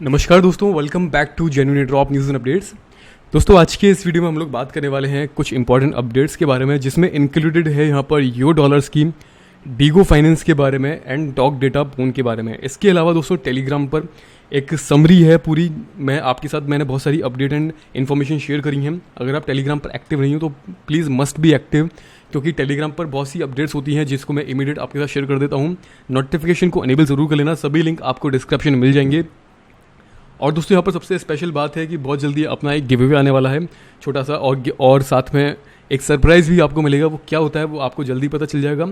नमस्कार दोस्तों, welcome back to genuine drop news and updates. दोस्तों, आज के इस वीडियो में हम लोग बात करने वाले हैं कुछ इंपॉर्टेंट अपडेट्स के बारे में, जिसमें इंक्लूडेड है यहाँ पर यो डॉलर स्कीम, डीगो फाइनेंस के बारे में एंड डॉग डेटा बोन के बारे में। इसके अलावा दोस्तों टेलीग्राम पर एक समरी है पूरी, मैं आपके साथ मैंने बहुत सारी अपडेट एंड इन्फॉर्मेशन शेयर करी हैं। अगर आप टेलीग्राम पर एक्टिव नहीं हो तो प्लीज़ मस्ट बी एक्टिव, क्योंकि टेलीग्राम पर बहुत सी अपडेट्स होती हैं जिसको मैं इमीडिएट आपके साथ शेयर कर देता हूँ। नोटिफिकेशन को एनेबल ज़रूर कर लेना, सभी लिंक आपको डिस्क्रिप्शन में मिल जाएंगे। और दोस्तों यहाँ पर सबसे स्पेशल बात है कि बहुत जल्दी अपना एक गिव अवे आने वाला है छोटा सा, और साथ में एक सरप्राइज़ भी आपको मिलेगा। वो क्या होता है वो आपको जल्दी पता चल जाएगा।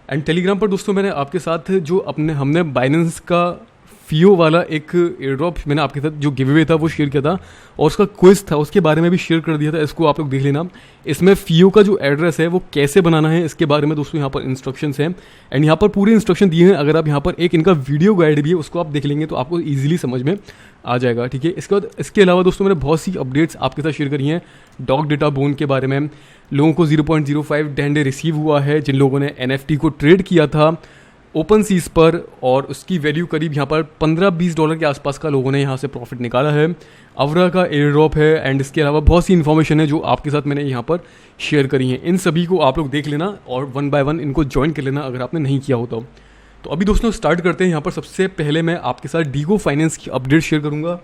एंड टेलीग्राम पर दोस्तों मैंने आपके साथ जो हमने बाइनेंस का फियो वाला एक एयरड्रॉप मैंने आपके साथ जो गिव अवे था वो शेयर किया था, और उसका क्विज था उसके बारे में भी शेयर कर दिया था। इसको आप लोग देख लेना। इसमें फियो का जो एड्रेस है वो कैसे बनाना है इसके बारे में दोस्तों यहाँ पर इंस्ट्रक्शंस हैं, एंड यहाँ पर पूरे इंस्ट्रक्शन दिए हैं। अगर आप यहाँ पर एक इनका वीडियो गाइड भी है उसको आप देख लेंगे तो आपको ईजिली समझ में आ जाएगा। ठीक है, इसके बाद इसके अलावा दोस्तों मैंने बहुत सी अपडेट्स आपके साथ शेयर करी हैं। डॉग डेटा बोन के बारे में लोगों को 0.05 डैंडे रिसीव हुआ है जिन लोगों ने NFT को ट्रेड किया था ओपन सीज पर, और उसकी वैल्यू करीब यहाँ पर $15-20 के आसपास का लोगों ने यहाँ से प्रॉफिट निकाला है। अवरा का एयर ड्रॉप है, एंड इसके अलावा बहुत सी इन्फॉर्मेशन है जो आपके साथ मैंने यहाँ पर शेयर करी है। इन सभी को आप लोग देख लेना और वन बाय वन इनको ज्वाइन कर लेना अगर आपने नहीं किया हो तो अभी दोस्तों स्टार्ट करते हैं। यहाँ पर सबसे पहले मैं आपके साथ डीगो फाइनेंस की अपडेट शेयर करूँगा।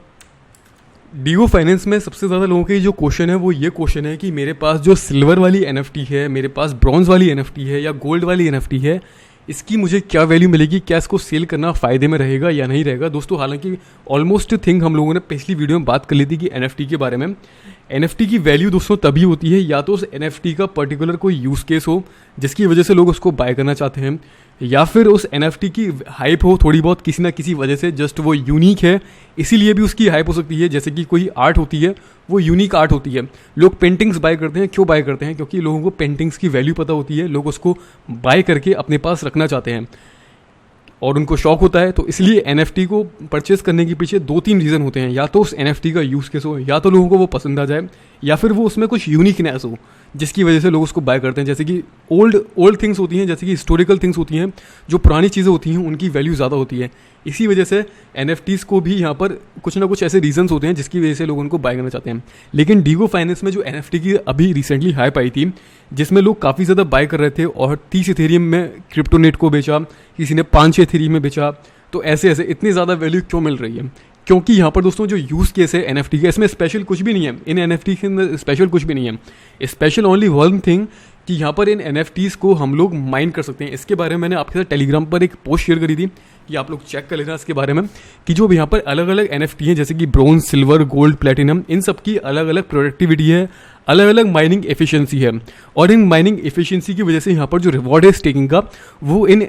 डीगो फाइनेंस में सबसे ज़्यादा लोगों के जो क्वेश्चन है वो ये क्वेश्चन है कि मेरे पास जो सिल्वर वाली NFT है, मेरे पास ब्रॉन्ज वाली NFT है या गोल्ड वाली NFT है, इसकी मुझे क्या वैल्यू मिलेगी, क्या इसको सेल करना फ़ायदे में रहेगा या नहीं रहेगा। दोस्तों हालांकि ऑलमोस्ट थिंग हम लोगों ने पिछली वीडियो में बात कर ली थी कि NFT के बारे में। NFT की वैल्यू दोस्तों तभी होती है या तो उस NFT का पर्टिकुलर कोई यूज़ केस हो जिसकी वजह से लोग उसको बाय करना चाहते हैं, या फिर उस NFT की हाइप हो थोड़ी बहुत किसी ना किसी वजह से, जस्ट वो यूनिक है इसीलिए भी उसकी हाइप हो सकती है। जैसे कि कोई आर्ट होती है, वो यूनिक आर्ट होती है। लोग पेंटिंग्स बाय करते हैं, क्यों बाय करते हैं? क्योंकि लोगों को पेंटिंग्स की वैल्यू पता होती है, लोग उसको बाय करके अपने पास रखना चाहते हैं और उनको शौक होता है। तो इसलिए NFT को परचेस करने के पीछे 2-3 रीज़न होते हैं। या तो उस NFT का यूज़ केस हो, या तो लोगों को वो पसंद आ जाए, या फिर वो उसमें कुछ यूनिकनेस हो जिसकी वजह से लोग उसको बाय करते हैं। जैसे कि ओल्ड थिंग्स होती हैं, जैसे कि हिस्टोरिकल थिंग्स होती हैं, जो पुरानी चीज़ें होती हैं उनकी वैल्यू ज़्यादा होती है। इसी वजह से NFTs को भी यहाँ पर कुछ ना कुछ ऐसे रीजंस होते हैं जिसकी वजह से लोग उनको बाय करना चाहते हैं। लेकिन डीगो फाइनेंस में जो NFT की अभी रिसेंटली हाइप आई थी जिसमें लोग काफ़ी ज़्यादा बाय कर रहे थे, और 30 इथेरियम में क्रिप्टोनेट को बेचा, किसी ने 5-6 इथेरियम में बेचा, तो ऐसे इतनी ज़्यादा वैल्यू क्यों मिल रही है? क्योंकि यहाँ पर दोस्तों जो यूज़ केस है NFT का, इसमें स्पेशल कुछ भी नहीं है। इन NFT के अंदर स्पेशल कुछ भी नहीं है। स्पेशल ओनली वन थिंग कि यहाँ पर इन NFTs को हम लोग माइन कर सकते हैं। इसके बारे में मैंने आपके साथ टेलीग्राम पर एक पोस्ट शेयर करी थी कि आप लोग चेक कर लेना इसके बारे में, कि जो यहाँ पर अलग अलग NFT हैं जैसे कि ब्रोंज, सिल्वर, गोल्ड, प्लेटिनम, इन सब की अलग अलग प्रोडक्टिविटी है, अलग अलग माइनिंग एफिशिएंसी है, और इन माइनिंग एफिशिएंसी की वजह से यहाँ पर जो रिवॉर्ड है स्टेकिंग का वो इन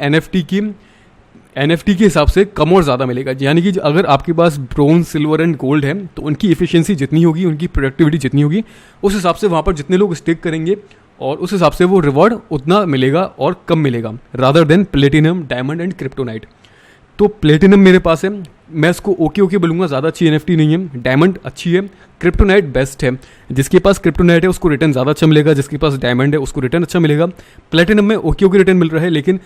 NFT के हिसाब से कम और ज़्यादा मिलेगा। यानी कि अगर आपके पास ब्रोंज, सिल्वर एंड गोल्ड है तो उनकी एफिशिएंसी जितनी होगी, उनकी प्रोडक्टिविटी जितनी होगी, उस हिसाब से वहाँ पर जितने लोग स्टेक करेंगे और उस हिसाब से वो रिवॉर्ड उतना मिलेगा और कम मिलेगा, rather than platinum, diamond and kryptonite. तो प्लेटिनम मेरे पास है, मैं इसको ओके बोलूँगा, ज़्यादा अच्छी NFT नहीं है। डायमंड अच्छी है, क्रिप्टोनाइट बेस्ट है। जिसके पास क्रिप्टोनाइट है उसको रिटर्न ज़्यादा अच्छा मिलेगा, जिसके पास डायमंड है उसको रिटर्न अच्छा मिलेगा। प्लेटिनम में ओके रिटर्न मिल रहा है, लेकिन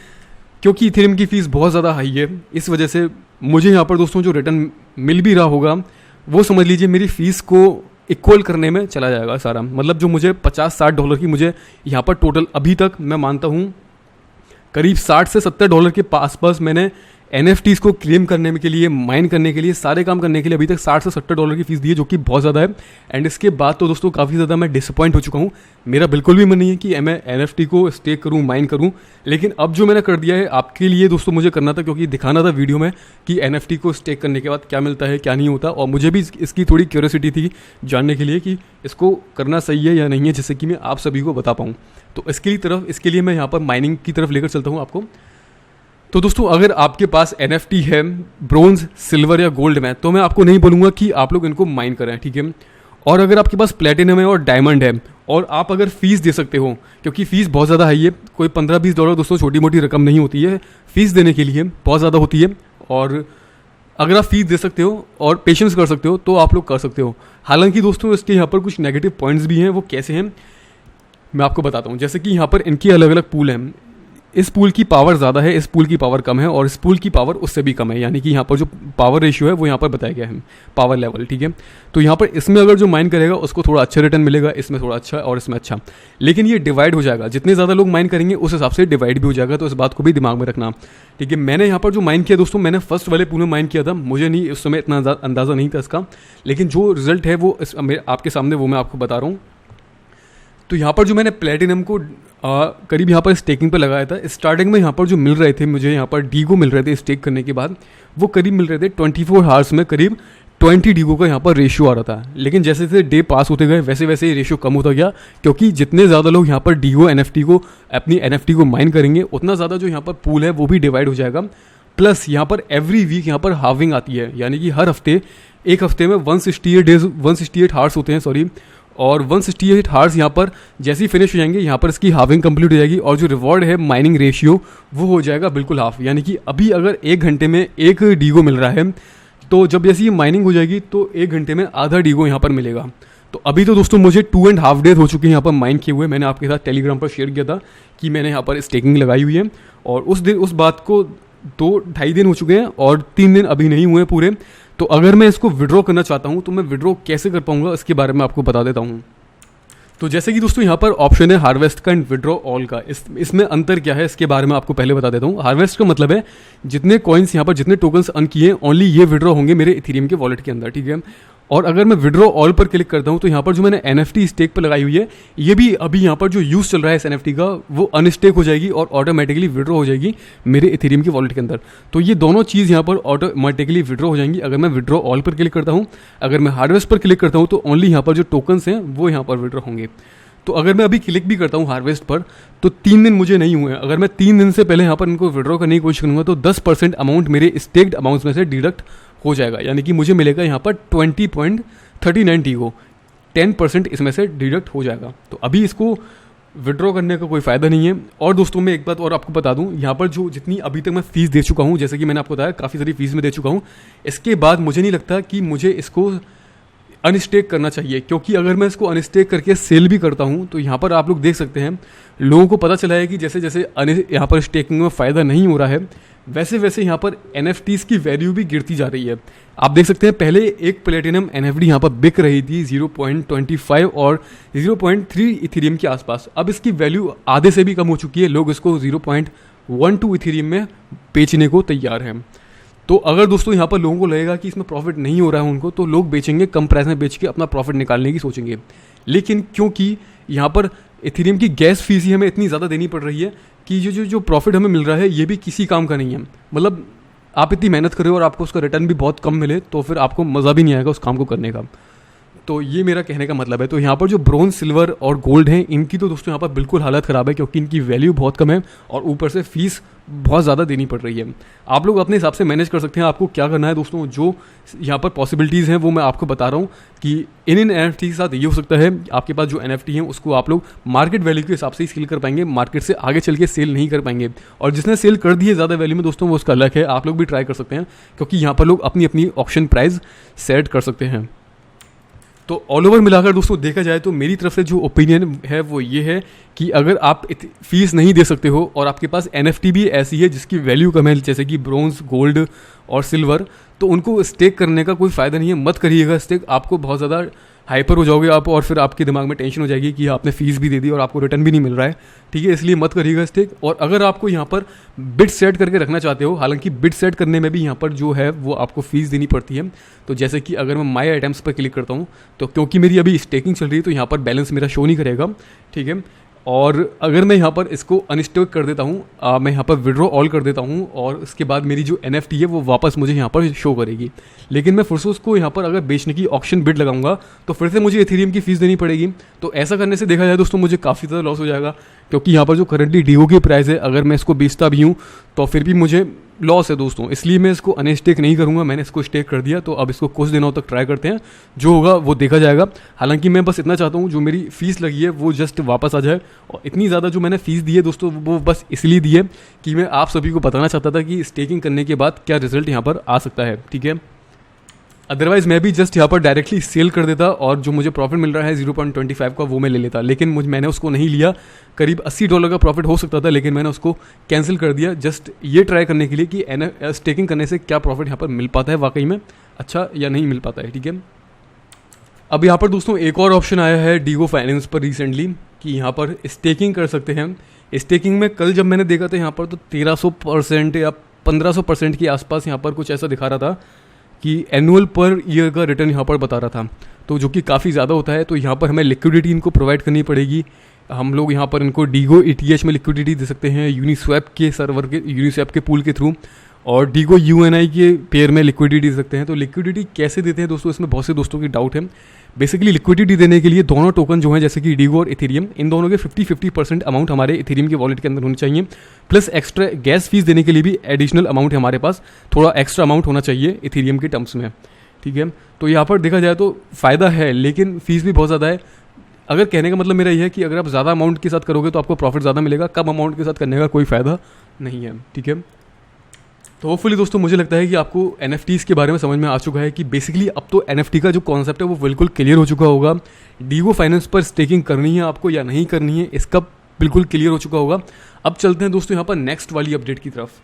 क्योंकि इथेरियम की फ़ीस बहुत ज़्यादा हाई है, इस वजह से मुझे यहाँ पर दोस्तों जो रिटर्न मिल भी रहा होगा वो समझ लीजिए मेरी फ़ीस को इक्वल करने में चला जाएगा सारा। मतलब जो मुझे $50-60 की मुझे यहाँ पर टोटल अभी तक मैं मानता हूँ करीब $60 से $70 के आसपास मैंने NFTs को क्लेम करने के लिए, माइन करने के लिए, सारे काम करने के लिए अभी तक $60 से $70 की फ़ीस दी है, जो कि बहुत ज़्यादा है। एंड इसके बाद तो दोस्तों काफ़ी ज़्यादा मैं डिसअपॉइंट हो चुका हूँ। मेरा बिल्कुल भी मन नहीं है कि मैं NFT को स्टेक करूँ, माइन करूँ, लेकिन अब जो मैंने कर दिया है आपके लिए दोस्तों मुझे करना था, क्योंकि दिखाना था वीडियो में कि NFT को स्टेक करने के बाद क्या मिलता है क्या नहीं होता, और मुझे भी इसकी थोड़ी क्यूरियोसिटी थी जानने के लिए कि इसको करना सही है या नहीं है, जिससे कि मैं आप सभी को बता पाऊँ। तो इसके लिए मैं यहाँ पर माइनिंग की तरफ लेकर चलता हूँ आपको। तो दोस्तों अगर आपके पास NFT है ब्रोंज, सिल्वर या गोल्ड में, तो मैं आपको नहीं बोलूँगा कि आप लोग इनको माइन करें, ठीक है। और अगर आपके पास प्लेटिनम है और डायमंड है, और आप अगर फ़ीस दे सकते हो, क्योंकि फ़ीस बहुत ज़्यादा हाई है, कोई $15-20 दोस्तों छोटी मोटी रकम नहीं होती है, फ़ीस देने के लिए बहुत ज़्यादा होती है। और अगर आप फ़ीस दे सकते हो और पेशेंस कर सकते हो तो आप लोग कर सकते हो। हालांकि दोस्तों इसके यहाँ पर कुछ नेगेटिव पॉइंट्स भी हैं, वो कैसे हैं मैं आपको बताता हूँ। जैसे कि यहाँ पर इनकी अलग अलग पूल हैं। इस पूल की पावर ज़्यादा है, इस पूल की पावर कम है, और इस पूल की पावर उससे भी कम है, यानी कि यहाँ पर जो पावर रेशियो है वो यहाँ पर बताया गया है, पावर लेवल, ठीक है। तो यहाँ पर इसमें अगर जो माइन करेगा उसको थोड़ा अच्छा रिटर्न मिलेगा, इसमें थोड़ा अच्छा और इसमें अच्छा, लेकिन ये डिवाइड हो जाएगा, जितने ज़्यादा लोग माइन करेंगे उस हिसाब से डिवाइड भी हो जाएगा, तो इस बात को भी दिमाग में रखना, ठीक है। मैंने यहाँ पर जो माइन किया दोस्तों, मैंने फर्स्ट वाले पूल में माइन किया था, मुझे नहीं उस समय इतना अंदाज़ा नहीं था इसका, लेकिन जो रिजल्ट है वो आपके सामने वो मैं आपको बता रहा हूँ। तो यहाँ पर जो मैंने प्लेटिनम को करीब यहाँ पर स्टेकिंग पे लगाया था, स्टार्टिंग में यहाँ पर जो मिल रहे थे मुझे, यहाँ पर डीगो मिल रहे थे स्टेक करने के बाद, वो करीब मिल रहे थे 24 आवर्स में करीब 20 डीगो का यहाँ पर रेशियो आ रहा था। लेकिन जैसे जैसे डे पास होते गए वैसे वैसे ये रेशियो कम होता गया, क्योंकि जितने ज़्यादा लोग यहाँ पर डीगो एनएफटी को अपनी एनएफटी को माइन करेंगे उतना ज़्यादा जो यहाँ पर पूल है वो भी डिवाइड हो जाएगा। प्लस यहाँ पर एवरी वीक यहाँ पर हाविंग आती है, यानी कि हर हफ्ते, एक हफ्ते में 168 हार्स होते हैं, सॉरी, और 168 हार्स यहाँ पर जैसे ही फिनिश हो जाएंगे यहाँ पर इसकी हाविंग कंप्लीट हो जाएगी, और जो रिवॉर्ड है माइनिंग रेशियो वो हो जाएगा बिल्कुल हाफ। यानी कि अभी अगर 1 घंटे में 1 डीगो मिल रहा है, तो जब जैसे ये माइनिंग हो जाएगी तो 1 घंटे में आधा डीगो यहाँ पर मिलेगा। तो अभी तो दोस्तों मुझे 2.5 डेज हो चुके हैं यहाँ पर माइन किए हुए, मैंने आपके साथ टेलीग्राम पर शेयर किया था कि मैंने यहाँ पर स्टेकिंग लगाई हुई है, और उस बात को 2-2.5 दिन हो चुके हैं और 3 दिन अभी नहीं हुए पूरे। तो अगर मैं इसको विड्रॉ करना चाहता हूँ तो मैं विड्रॉ कैसे कर पाऊँगा इसके बारे में आपको बता देता हूँ। तो जैसे कि दोस्तों यहाँ पर ऑप्शन है हार्वेस्ट का एंड विड्रॉ ऑल का, इसमें अंतर क्या है इसके बारे में आपको पहले बता देता हूँ। हार्वेस्ट का मतलब है जितने कॉइन्स यहाँ पर, जितने टोकन्स अर्न किए ओनली ये विड्रॉ होंगे मेरे इथेरियम के वॉलेट के अंदर, ठीक है। और अगर मैं विड्रॉ ऑल पर क्लिक करता हूँ तो यहाँ पर जो मैंने एनएफटी स्टेक पर लगाई हुई है, ये भी अभी यहाँ पर जो यूज़ चल रहा है इस एनएफटी का वो अनस्टेक हो जाएगी और ऑटोमेटिकली विड्रॉ हो जाएगी मेरे इथेरियम की वॉलेट के अंदर। तो ये दोनों चीज़ यहाँ पर ऑटोमेटिकली विड्रॉ हो जाएंगी अगर मैं विड्रॉ ऑल पर क्लिक करता हूँ। अगर मैं हार्वेस्ट पर क्लिक करता हूँ तो ओनली यहाँ पर जो टोकन्स हैं वो यहाँ पर विड्रॉ होंगे। तो अगर मैं अभी क्लिक भी करता हूँ हार्वेस्ट पर तो 3 दिन मुझे नहीं हुए, अगर मैं 3 दिन से पहले यहाँ पर इनको विड्रॉ करने की कोशिश करूँगा तो 10% अमाउंट मेरे स्टेक्ड अमाउंट्स में से डिडक्ट हो जाएगा, यानी कि मुझे मिलेगा यहाँ पर 20.39 डीगो, 10% इसमें से डिडक्ट हो जाएगा। तो अभी इसको विड्रॉ करने का कोई फ़ायदा नहीं है। और दोस्तों मैं एक बात और आपको बता दूं, यहाँ पर जो जितनी अभी तक मैं फ़ीस दे चुका हूँ, जैसे कि मैंने आपको बताया काफ़ी सारी फीस में दे चुका हूँ, इसके बाद मुझे नहीं लगता कि मुझे इसको अनस्टेक करना चाहिए, क्योंकि अगर मैं इसको अनस्टेक करके सेल भी करता हूँ तो यहाँ पर आप लोग देख सकते हैं लोगों को पता चला है कि जैसे जैसे यहाँ पर स्टेकिंग में फ़ायदा नहीं हो रहा है वैसे वैसे यहाँ पर NFTs की वैल्यू भी गिरती जा रही है। आप देख सकते हैं पहले एक प्लेटिनम NFT यहाँ पर बिक रही थी 0.25 और 0.3 इथेरियम के आसपास, अब इसकी वैल्यू आधे से भी कम हो चुकी है, लोग इसको 0.12 इथेरियम में बेचने को तैयार हैं। तो अगर दोस्तों यहाँ पर लोगों को लगेगा कि इसमें प्रॉफिट नहीं हो रहा है उनको, तो लोग बेचेंगे, कम प्राइस में बेच के अपना प्रॉफिट निकालने की सोचेंगे। लेकिन क्योंकि यहाँ पर इथेरियम की गैस फीस ही हमें इतनी ज़्यादा देनी पड़ रही है कि जो प्रॉफिट हमें मिल रहा है ये भी किसी काम का नहीं है। मतलब आप इतनी मेहनत कर रहे हो और आपको उसका रिटर्न भी बहुत कम मिले तो फिर आपको मज़ा भी नहीं आएगा उस काम को करने का। तो ये मेरा कहने का मतलब है। तो यहाँ पर जो ब्रोंज, सिल्वर और गोल्ड हैं इनकी तो दोस्तों यहाँ पर बिल्कुल हालत ख़राब है, क्योंकि इनकी वैल्यू बहुत कम है और ऊपर से फीस बहुत ज़्यादा देनी पड़ रही है। आप लोग अपने हिसाब से मैनेज कर सकते हैं, आपको क्या करना है दोस्तों। जो यहाँ पर पॉसिबिलिटीज़ हैं वो मैं आपको बता रहा हूँ कि इन NFT के साथ ये हो सकता है, आपके पास जो NFT है उसको आप लोग मार्केट वैल्यू के हिसाब से ही सेल कर पाएंगे, मार्केट से आगे चल के सेल नहीं कर पाएंगे। और जिसने सेल कर दी है ज़्यादा वैल्यू में दोस्तों वो उसका अलग है, आप लोग भी ट्राई कर सकते हैं, क्योंकि यहाँ पर लोग अपनी अपनी ऑप्शन प्राइस सेट कर सकते हैं। तो ऑल ओवर मिलाकर दोस्तों देखा जाए तो मेरी तरफ से जो ओपिनियन है वो ये है कि अगर आप फीस नहीं दे सकते हो और आपके पास NFT भी ऐसी है जिसकी वैल्यू कम है, जैसे कि ब्रोंज, गोल्ड और सिल्वर, तो उनको स्टेक करने का कोई फ़ायदा नहीं है, मत करिएगा स्टेक। आपको बहुत ज़्यादा हाइपर हो जाओगे आप और फिर आपके दिमाग में टेंशन हो जाएगी कि आपने फीस भी दे दी और आपको रिटर्न भी नहीं मिल रहा है, ठीक है। इसलिए मत करिएगा स्टेक। और अगर आपको यहाँ पर बिट सेट करके रखना चाहते हो, हालांकि बिट सेट करने में भी यहाँ पर जो है वो आपको फीस देनी पड़ती है। तो जैसे कि अगर मैं माई आइटम्स पर क्लिक करता हूँ तो क्योंकि मेरी अभी स्टेकिंग चल रही है तो यहाँ पर बैलेंस मेरा शो नहीं करेगा, ठीक है। और अगर मैं यहाँ पर इसको अनस्टेक कर देता हूँ, मैं यहाँ पर विड्रॉ ऑल कर देता हूँ और उसके बाद मेरी जो NFT है वो वापस मुझे यहाँ पर शो करेगी। लेकिन मैं फिर से उसको यहाँ पर अगर बेचने की ऑक्शन बिड लगाऊंगा तो फिर से मुझे इथेरियम की फ़ीस देनी पड़ेगी। तो ऐसा करने से देखा जाए दोस्तों मुझे काफ़ी ज़्यादा लॉस हो जाएगा, क्योंकि यहाँ पर जो करंटली डीओ की प्राइस है अगर मैं इसको बेचता भी हूँ तो फिर भी मुझे लॉस है दोस्तों। इसलिए मैं इसको अनस्टेक नहीं करूँगा, मैंने इसको स्टेक कर दिया। तो अब इसको कुछ दिनों तक ट्राई करते हैं, जो होगा वो देखा जाएगा। हालांकि मैं बस इतना चाहता हूँ जो मेरी फ़ीस लगी है वो जस्ट वापस आ जाए। और इतनी ज़्यादा जो मैंने फ़ीस दी है दोस्तों वो बस इसलिए दी है कि मैं आप सभी को बताना चाहता था कि स्टेकिंग करने के बाद क्या रिजल्ट यहाँ पर आ सकता है, ठीक है। अदरवाइज मैं भी जस्ट यहाँ पर डायरेक्टली सेल कर देता और जो मुझे प्रॉफिट मिल रहा है 0.25 का वो मैं ले लेता, लेकिन मैंने उसको नहीं लिया। करीब $80 का प्रॉफिट हो सकता था, लेकिन मैंने उसको कैंसिल कर दिया जस्ट ये ट्राई करने के लिए कि स्टेकिंग करने से क्या प्रॉफिट यहाँ पर मिल पाता है वाकई में अच्छा या नहीं मिल पाता है। ठीक है, अब यहाँ पर दोस्तों एक और ऑप्शन आया है डीगो फाइनेंस पर रिसेंटली कि यहाँ पर स्टेकिंग कर सकते हैं। स्टेकिंग में कल जब मैंने देखा था यहाँ पर तो 1300% या 1500% के आसपास यहाँ पर कुछ ऐसा दिखा रहा था कि एनुअल पर ईयर का रिटर्न यहाँ पर बता रहा था, तो जो कि काफ़ी ज़्यादा होता है। तो यहाँ पर हमें लिक्विडिटी इनको प्रोवाइड करनी पड़ेगी। हम लोग यहाँ पर इनको डीगो ETH में लिक्विडिटी दे सकते हैं, यूनिस्वैप के सर्वर के यूनिस्वैप के पूल के थ्रू, और डीगो UNI के पेयर में लिक्विडिटी दे सकते हैं। तो लिक्विडिटी कैसे देते हैं दोस्तों, इसमें बहुत से दोस्तों की डाउट है। बेसिकली लिक्विडिटी देने के लिए दोनों टोकन जो हैं जैसे कि डीगो और इथेरियम, इन दोनों के 50-50% अमाउंट हमारे इथेरियम के वॉलेट के अंदर होनी चाहिए, प्लस एक्स्ट्रा गैस फीस देने के लिए भी एडिशनल अमाउंट हमारे पास थोड़ा एक्स्ट्रा अमाउंट होना चाहिए इथेरियम के टर्म्स में। ठीक है, तो यहाँ पर देखा जाए तो फ़ायदा है, लेकिन फीस भी बहुत ज़्यादा है। अगर कहने का मतलब मेरा ये है कि अगर आप ज़्यादा अमाउंट के साथ करोगे तो आपको प्रॉफिट ज़्यादा मिलेगा, कम अमाउंट के साथ करने का कोई फ़ायदा नहीं है। ठीक है, तो होपफुली दोस्तों मुझे लगता है कि आपको NFTs के बारे में समझ में आ चुका है कि बेसिकली अब तो NFT का जो कॉन्सेप्ट है वो बिल्कुल क्लियर हो चुका होगा। डीगो फाइनेंस पर स्टेकिंग करनी है आपको या नहीं करनी है, इसका बिल्कुल क्लियर हो चुका होगा। अब चलते हैं दोस्तों यहाँ पर नेक्स्ट वाली अपडेट की तरफ।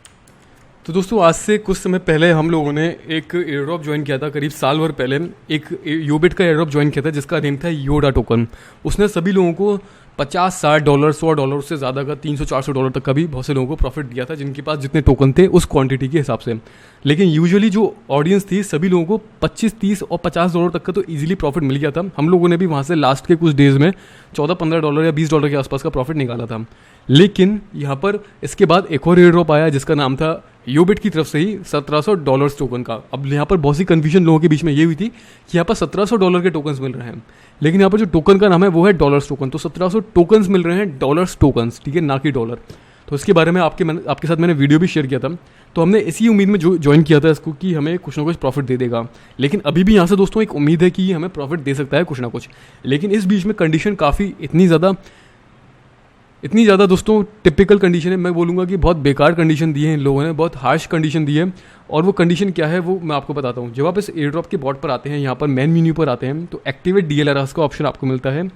तो दोस्तों आज से कुछ समय पहले हम लोगों ने एक एयरड्रॉप ज्वाइन किया था, करीब साल भर पहले एक योबिट का एयरड्रॉप ज्वाइन किया था जिसका नेम था योडा टोकन। उसने सभी लोगों को $50-60 $100 से ज़्यादा का $300-400 तक का भी बहुत से लोगों को प्रॉफिट दिया था, जिनके पास जितने टोकन थे उस क्वांटिटी के हिसाब से। लेकिन यूजुअली जो ऑडियंस थी सभी लोगों को $25-30 और $50 तक का तो ईजिली प्रॉफिट मिल गया था। हम लोगों ने भी वहाँ से लास्ट के कुछ डेज़ में $14-15 या $20 के आसपास का प्रॉफिट निकाला था। लेकिन यहाँ पर इसके बाद एक और एयरड्रॉप आया जिसका नाम था योबिट की तरफ से ही $1700 टोकन का। अब यहाँ पर बहुत सी कन्फ्यूजन लोगों के बीच में ये हुई थी कि यहाँ पर $1700 के टोकन्स मिल रहे हैं, लेकिन यहाँ पर जो टोकन का नाम है वो है डॉलर्स टोकन। तो 1700 टोकन्स मिल रहे हैं, डॉलर्स टोकन्स, ठीक है, ना कि डॉलर। तो इसके बारे में आपके साथ मैंने वीडियो भी शेयर किया था। तो हमने इसी उम्मीद में ज्वाइन किया था इसको कि हमें कुछ ना कुछ प्रॉफिट दे देगा। लेकिन अभी भी यहाँ से दोस्तों एक उम्मीद है कि हमें प्रॉफिट दे सकता है कुछ ना कुछ। लेकिन इस बीच में कंडीशन काफ़ी इतनी ज़्यादा दोस्तों टिपिकल कंडीशन है, मैं बोलूँगा कि बहुत बेकार कंडीशन दी है इन लोगों ने, बहुत हार्श कंडीशन दी है। और वो कंडीशन क्या है वो मैं आपको बताता हूँ। जब आप इस एयर ड्रॉप के बॉट पर आते हैं, यहाँ पर मेन मेन्यू पर आते हैं, तो एक्टिवेट DLRs का ऑप्शन आपको मिलता है।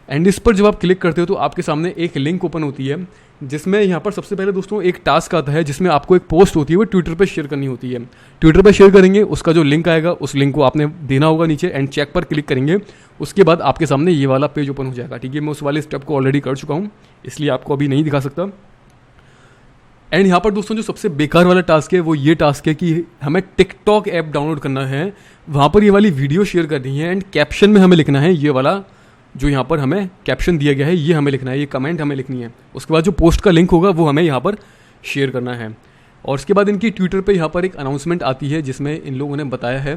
एंड इस पर जब आप क्लिक करते हो तो आपके सामने एक लिंक ओपन होती है, जिसमें यहाँ पर सबसे पहले दोस्तों एक टास्क आता है जिसमें आपको एक पोस्ट होती है वो ट्विटर पे शेयर करनी होती है। ट्विटर पे शेयर करेंगे, उसका जो लिंक आएगा उस लिंक को आपने देना होगा नीचे, एंड चेक पर क्लिक करेंगे। उसके बाद आपके सामने ये वाला पेज ओपन हो जाएगा। ठीक है, मैं उस वाले स्टेप को ऑलरेडी कर चुका हूँ, इसलिए आपको अभी नहीं दिखा सकता। एंड यहाँ पर दोस्तों जो सबसे बेकार वाला टास्क है वो ये टास्क है कि हमें टिकटॉक ऐप डाउनलोड करना है, वहाँ पर ये वाली वीडियो शेयर करनी है, एंड कैप्शन में हमें लिखना है ये वाला जो यहाँ पर हमें कैप्शन दिया गया है, ये हमें लिखना है, ये कमेंट हमें लिखनी है। उसके बाद जो पोस्ट का लिंक होगा वो हमें यहाँ पर शेयर करना है। और उसके बाद इनकी ट्विटर पे यहाँ पर एक अनाउंसमेंट आती है जिसमें इन लोगों ने बताया है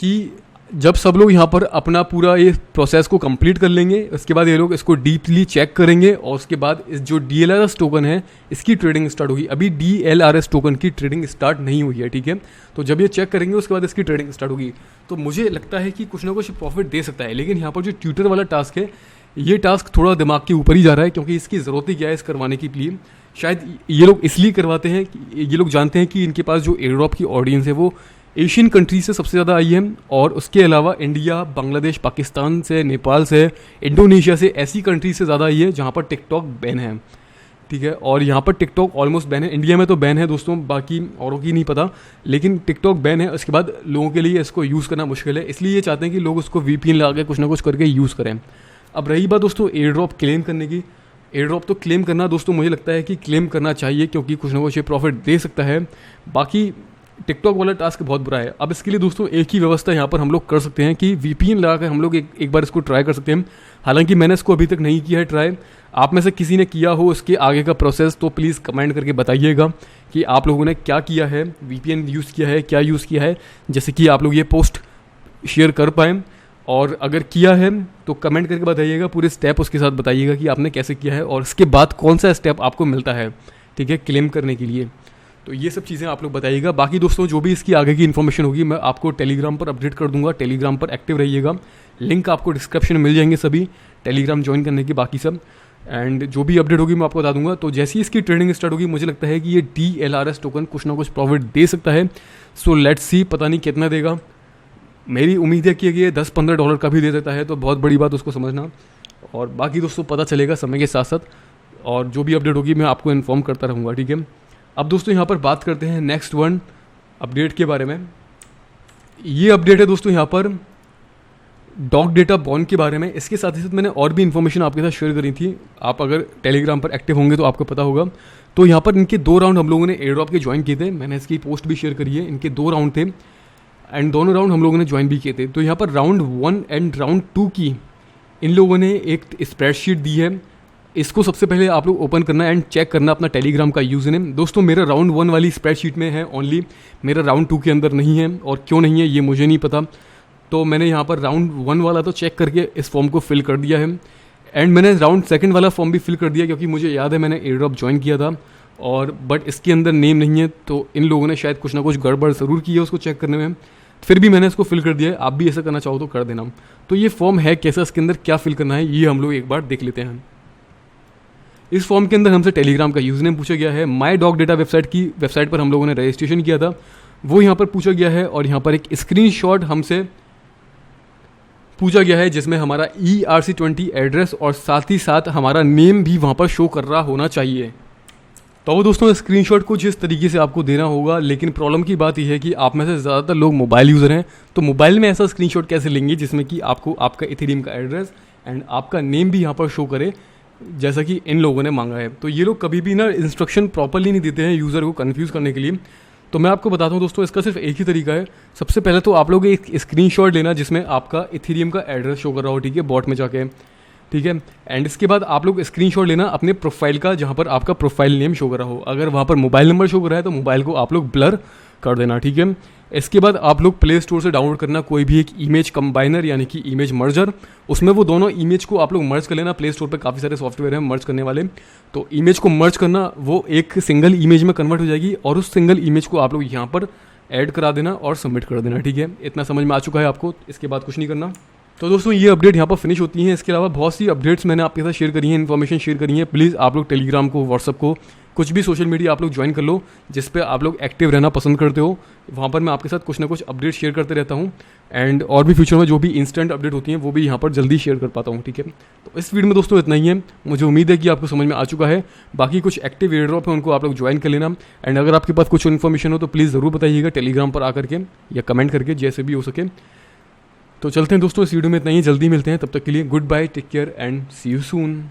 कि जब सब लोग यहाँ पर अपना पूरा ये प्रोसेस को कंप्लीट कर लेंगे, उसके बाद ये लोग इसको डीपली चेक करेंगे, और उसके बाद इस जो DLRS टोकन है इसकी ट्रेडिंग स्टार्ट होगी। अभी DLRS टोकन की ट्रेडिंग स्टार्ट नहीं हुई है। ठीक है, तो जब ये चेक करेंगे उसके बाद इसकी ट्रेडिंग स्टार्ट होगी। तो मुझे लगता है कि कुछ ना कुछ प्रॉफिट दे सकता है। लेकिन यहाँ पर जो ट्विटर वाला टास्क है ये टास्क थोड़ा दिमाग के ऊपर ही जा रहा है, क्योंकि इसकी ज़रूरत ही क्या है इस करवाने के लिए। शायद ये लोग इसलिए करवाते हैं कि ये लोग जानते हैं कि इनके पास जो एयरड्रॉप की ऑडियंस है वो एशियन कंट्रीज से सबसे ज़्यादा आई है, और उसके अलावा इंडिया, बांग्लादेश, पाकिस्तान से, नेपाल से, इंडोनेशिया से, ऐसी कंट्रीज से ज़्यादा आई है जहाँ पर टिकटॉक बैन है। ठीक है, और यहाँ पर टिकटॉक ऑलमोस्ट बैन है। इंडिया में तो बैन है दोस्तों, बाकी औरों की नहीं पता, लेकिन टिकटॉक बैन है। उसके बाद लोगों के लिए इसको यूज़ करना मुश्किल है, इसलिए ये चाहते हैं कि लोग उसको VPN लगा के कुछ ना कुछ करके यूज़ करें। अब रही बात दोस्तों एयर ड्रॉप क्लेम करने की, एयर ड्रॉप तो क्लेम करना दोस्तों मुझे लगता है कि क्लेम करना चाहिए, क्योंकि कुछ ना कुछ ये प्रॉफिट दे सकता है। बाकी टिकटॉक वाला टास्क बहुत बुरा है। अब इसके लिए दोस्तों एक ही व्यवस्था यहाँ पर हम लोग कर सकते हैं कि VPN लगा कर हम लोग एक बार इसको ट्राई कर सकते हैं। हालांकि मैंने इसको अभी तक नहीं किया है ट्राई। आप में से किसी ने किया हो इसके आगे का प्रोसेस तो प्लीज़ कमेंट करके बताइएगा कि आप लोगों ने क्या किया है, VPN यूज़ किया है, क्या यूज़ किया है, जैसे कि आप लोग ये पोस्ट शेयर कर पाएँ। और अगर किया है तो कमेंट करके बताइएगा, पूरे स्टेप उसके साथ बताइएगा कि आपने कैसे किया है और इसके बाद कौन सा स्टेप आपको मिलता है, ठीक है, क्लेम करने के लिए। तो ये सब चीज़ें आप लोग बताइएगा। बाकी दोस्तों जो भी इसकी आगे की इन्फॉर्मेशन होगी मैं आपको टेलीग्राम पर अपडेट कर दूंगा, टेलीग्राम पर एक्टिव रहिएगा। लिंक आपको डिस्क्रिप्शन में मिल जाएंगे सभी टेलीग्राम ज्वाइन करने की। बाकी सब एंड जो भी अपडेट होगी मैं आपको बता दूंगा। तो जैसे ही इसकी ट्रेडिंग स्टार्ट होगी मुझे लगता है कि ये DLRS टोकन कुछ ना कुछ प्रॉफिट दे सकता है। सो लेट्स सी, पता नहीं कितना देगा। मेरी उम्मीद है कि ये $10-15 का भी दे देता है तो बहुत बड़ी बात उसको समझना। और बाकी दोस्तों पता चलेगा समय के साथ साथ, और जो भी अपडेट होगी मैं आपको इन्फॉर्म करता रहूँगा, ठीक है। अब दोस्तों यहाँ पर बात करते हैं नेक्स्ट वन अपडेट के बारे में। ये अपडेट है दोस्तों यहाँ पर डॉग डेटा बॉन्ड के बारे में। इसके साथ ही साथ मैंने और भी इन्फॉर्मेशन आपके साथ शेयर करी थी, आप अगर टेलीग्राम पर एक्टिव होंगे तो आपको पता होगा। तो यहाँ पर इनके 2 राउंड हम लोगों ने एयर ड्रॉप के ज्वाइन किए थे, मैंने इसकी पोस्ट भी शेयर करी है। इनके 2 राउंड थे एंड दोनों राउंड हम लोगों ने ज्वाइन भी किए थे। तो यहाँ पर राउंड 1 एंड राउंड 2 की इन लोगों ने एक स्प्रेडशीट दी है। इसको सबसे पहले आप लोग ओपन करना एंड चेक करना अपना टेलीग्राम का यूज़र नेम। दोस्तों मेरा राउंड 1 वाली स्प्रेडशीट में है ओनली, मेरा राउंड 2 के अंदर नहीं है, और क्यों नहीं है ये मुझे नहीं पता। तो मैंने यहाँ पर राउंड 1 वाला तो चेक करके इस फॉर्म को फिल कर दिया है, एंड मैंने राउंड 2 वाला फॉर्म भी फिल कर दिया, क्योंकि मुझे याद है मैंने एयर ड्रॉप ज्वाइन किया था और बट इसके अंदर नेम नहीं है। तो इन लोगों ने शायद कुछ ना कुछ गड़बड़ ज़रूर की है उसको चेक करने में, फिर भी मैंने इसको फिल कर दिया है। आप भी ऐसा करना चाहो तो कर देना। तो ये फॉर्म है कैसा, इसके अंदर क्या फिल करना है ये हम लोग एक बार देख लेते हैं। इस फॉर्म के अंदर हमसे टेलीग्राम का यूज़र नेम पूछा गया है। माई डॉग डेटा वेबसाइट पर हम लोगों ने रजिस्ट्रेशन किया था, वो यहाँ पर पूछा गया है, और यहाँ पर एक स्क्रीनशॉट हमसे पूछा गया है जिसमें हमारा ERC20 एड्रेस और साथ ही साथ हमारा नेम भी वहाँ पर शो कर रहा होना चाहिए। तो दोस्तों स्क्रीनशॉट कुछ इस तरीके से आपको देना होगा, लेकिन प्रॉब्लम की बात यह है कि आप में से ज़्यादातर लोग मोबाइल यूज़र हैं, तो मोबाइल में ऐसा स्क्रीनशॉट कैसे लेंगे जिसमें कि आपको आपका इथेरियम का एड्रेस एंड आपका नेम भी यहाँ पर शो करे, जैसा कि इन लोगों ने मांगा है। तो ये लोग कभी भी ना इंस्ट्रक्शन प्रॉपरली नहीं देते हैं यूज़र को कन्फ्यूज़ करने के लिए। तो मैं आपको बताता हूँ दोस्तों, इसका सिर्फ एक ही तरीका है। सबसे पहले तो आप लोग एक स्क्रीनशॉट लेना जिसमें आपका इथेरियम का एड्रेस शो कर रहा हो, ठीक है, बॉट में जाके, ठीक है। एंड इसके बाद आप लोग स्क्रीनशॉट लेना अपने प्रोफाइल का, जहाँ पर आपका प्रोफाइल नेम शो कर रहा हो। अगर वहाँ पर मोबाइल नंबर शो कर रहा है तो मोबाइल को आप लोग ब्लर कर देना, ठीक है। इसके बाद आप लोग प्ले स्टोर से डाउनलोड करना कोई भी एक इमेज कंबाइनर यानी कि इमेज मर्जर, उसमें वो दोनों इमेज को आप लोग मर्ज कर लेना। प्ले स्टोर पे काफ़ी सारे सॉफ्टवेयर हैं मर्ज करने वाले, तो इमेज को मर्ज करना, वो एक सिंगल इमेज में कन्वर्ट हो जाएगी, और उस सिंगल इमेज को आप लोग यहाँ पर ऐड करा देना और सबमिट कर देना, ठीक है। इतना समझ में आ चुका है आपको, इसके बाद कुछ नहीं करना। तो दोस्तों ये अपडेट यहाँ पर फिनिश होती है। इसके अलावा बहुत सी अपडेट्स मैंने आपके साथ शेयर करी हैं, इन्फॉर्मेशन शेयर करी है। प्लीज़ आप लोग टेलीग्राम को, व्हाट्सअप को, कुछ भी सोशल मीडिया आप लोग ज्वाइन कर लो जिस पे आप लोग एक्टिव रहना पसंद करते हो। वहाँ पर मैं आपके साथ कुछ ना कुछ अपडेट शेयर करते रहता हूँ, एंड और भी फ्यूचर में जो भी इंस्टेंट अपडेट होती हैं वो भी यहाँ पर जल्दी शेयर कर पाता हूँ, ठीक है। तो इस वीडियो में दोस्तों इतना ही है, मुझे उम्मीद है कि आपको समझ में आ चुका है। बाकी कुछ एक्टिव एयर ड्रॉप है उनको आप लोग ज्वाइन कर लेना, एंड अगर आपके पास कुछ इन्फॉर्मेशन हो तो प्लीज़ ज़रूर बताइएगा टेलीग्राम पर आकर के या कमेंट करके, जैसे भी हो सके। तो चलते हैं दोस्तों, इस वीडियो में इतना ही, जल्दी मिलते हैं, तब तक के लिए good bye, take care and see you soon.